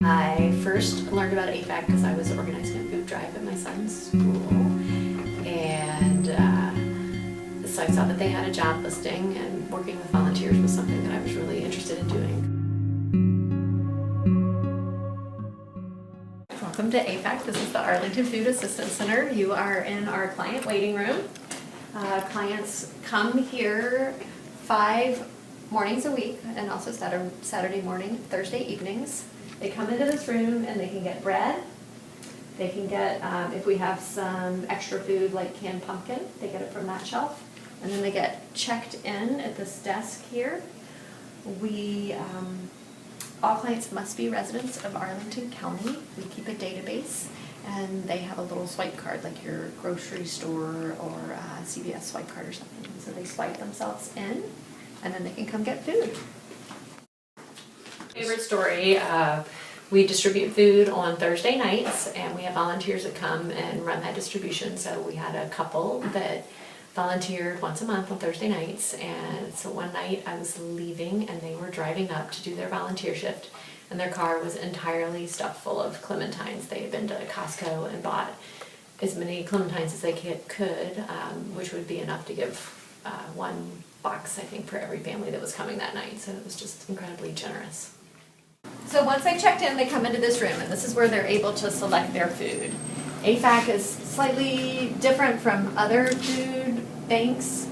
I first learned about AFAC because I was organizing a food drive at my son's school, and so I saw that they had a job listing, and working with volunteers was something that I was really interested in doing. Welcome to AFAC. This is the Arlington Food Assistance Center. You are in our client waiting room. Clients come here 5 mornings a week, and also Saturday morning, Thursday evenings. They come into this room and they can get bread. They can get, if we have some extra food like canned pumpkin, they get it from that shelf. And then they get checked in at this desk here. All clients must be residents of Arlington County. We keep a database, and they have a little swipe card like your grocery store or CVS swipe card or something. So they swipe themselves in, and then they can come get food. Favorite story, we distribute food on Thursday nights, and we have volunteers that come and run that distribution. So we had a couple that volunteered once a month on Thursday nights, and so one night I was leaving and they were driving up to do their volunteer shift, and their car was entirely stuffed full of clementines. They had been to Costco and bought as many clementines as they could, which would be enough to give one box, I think, for every family that was coming that night. So it was just incredibly generous. So once they've checked in, they come into this room, and this is where they're able to select their food. AFAC is slightly different from other food banks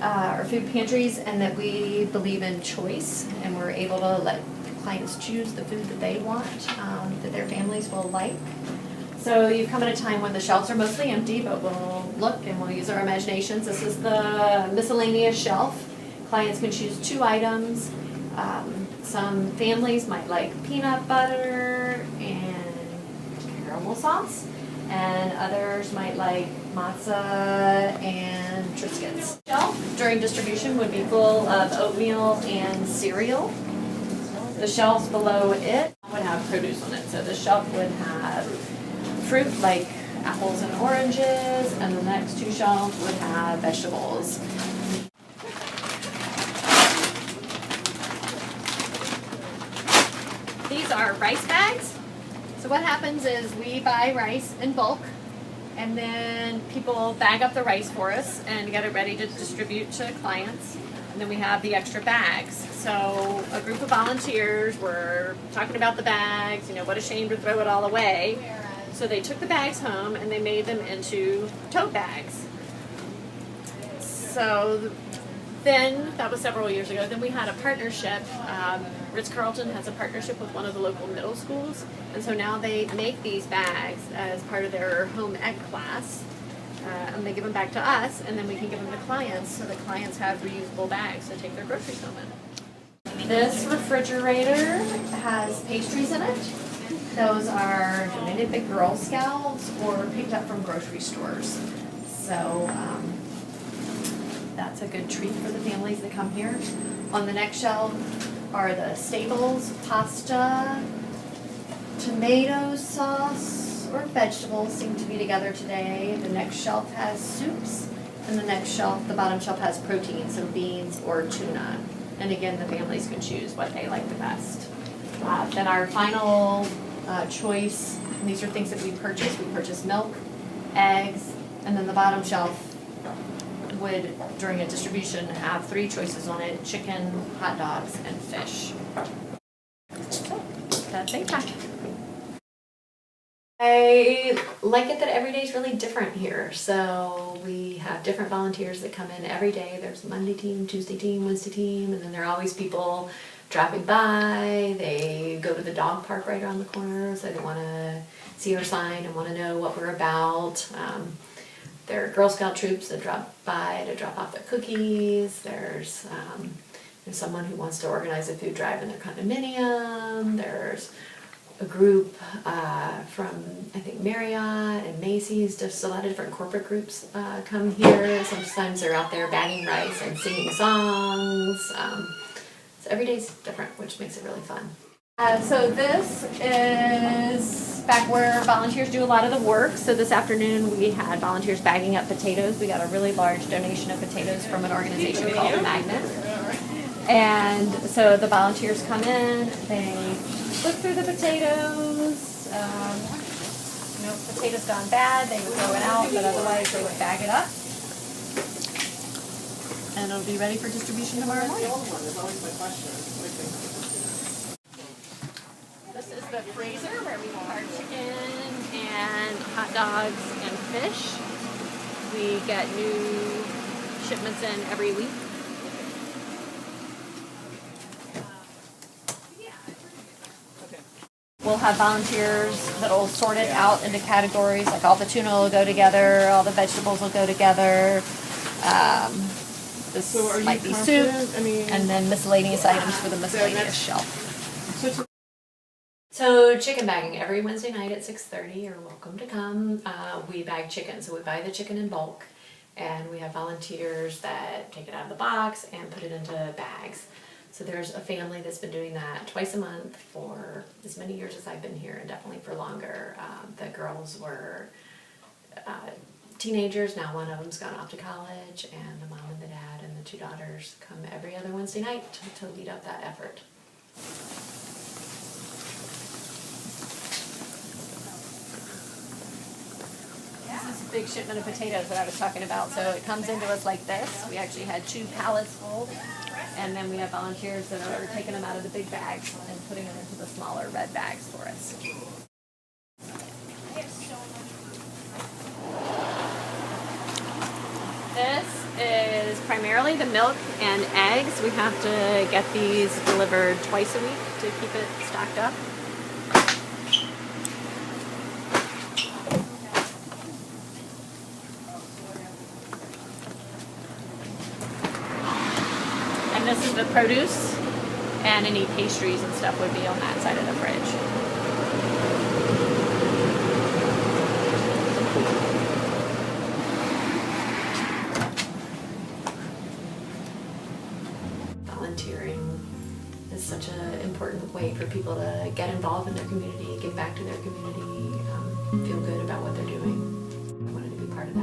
or food pantries in that we believe in choice, and we're able to let clients choose the food that they want, that their families will like. So you've come at a time when the shelves are mostly empty, but we'll look and we'll use our imaginations. This is the miscellaneous shelf. Clients can choose 2 items. Some families might like peanut butter and caramel sauce, and others might like matzah and Triscuits. Shelf during distribution would be full of oatmeal and cereal. The shelves below it would have produce on it. So the shelf would have fruit like apples and oranges, and the next 2 shelves would have vegetables. These are rice bags. So what happens is we buy rice in bulk, and then people bag up the rice for us and get it ready to distribute to clients. And then we have the extra bags. So a group of volunteers were talking about the bags, what a shame to throw it all away. So they took the bags home and they made them into tote bags. So then, that was several years ago, then we had a partnership. Ritz-Carlton has a partnership with one of the local middle schools, and so now they make these bags as part of their home ec class, and they give them back to us, and then we can give them to clients, so that clients have reusable bags to take their groceries home in. This refrigerator has pastries in it. Those are donated by Girl Scouts or picked up from grocery stores. So that's a good treat for the families that come here. On the next shelf are the staples: pasta, tomato sauce, or vegetables seem to be together today. The next shelf has soups, and the next shelf, the bottom shelf, has protein, so beans or tuna. And again, the families can choose what they like the best. Then our final choice, and these are things that we purchase. We purchase milk, eggs, and then the bottom shelf would, during a distribution, have 3 choices on it: chicken, hot dogs, and fish. So that's AFAC. I like it that every day is really different here. So we have different volunteers that come in every day. There's Monday team, Tuesday team, Wednesday team, and then there are always people dropping by. They go to the dog park right around the corner, so they want to see our sign and want to know what we're about. There are Girl Scout troops that drop by to drop off their cookies. There's someone who wants to organize a food drive in their condominium. There's a group from, I think, Marriott and Macy's. Just a lot of different corporate groups come here. Sometimes they're out there bagging rice and singing songs. So every day's different, which makes it really fun. So this is back where volunteers do a lot of the work. So this afternoon we had volunteers bagging up potatoes. We got a really large donation of potatoes from an organization called Magnet. And so the volunteers come in, they look through the potatoes. You know, if potatoes gone bad, they would throw it out, but otherwise they would bag it up. And it'll be ready for distribution tomorrow morning. This is the freezer where we keep our chicken and hot dogs and fish. We get new shipments in every week. We'll have volunteers that'll sort it out into categories, like all the tuna will go together, all the vegetables will go together. This might be soup, and then miscellaneous items for the miscellaneous shelf. So chicken bagging every Wednesday night at 6:30. You're welcome to come. We bag chicken, so we buy the chicken in bulk, and we have volunteers that take it out of the box and put it into bags. So there's a family that's been doing that twice a month for as many years as I've been here, and definitely for longer. The girls were teenagers, now one of them's gone off to college, and the mom and the dad and the two daughters come every other Wednesday night to lead up that effort. This is a big shipment of potatoes that I was talking about. So it comes into us like this. We actually had 2 pallets full. And then we have volunteers that are taking them out of the big bags and putting them into the smaller red bags for us. This is primarily the milk and eggs. We have to get these delivered twice a week to keep it stocked up. And this is the produce, and any pastries and stuff would be on that side of the fridge. Volunteering is such an important way for people to get involved in their community, give back to their community, feel good about what they're doing. I wanted to be part of that.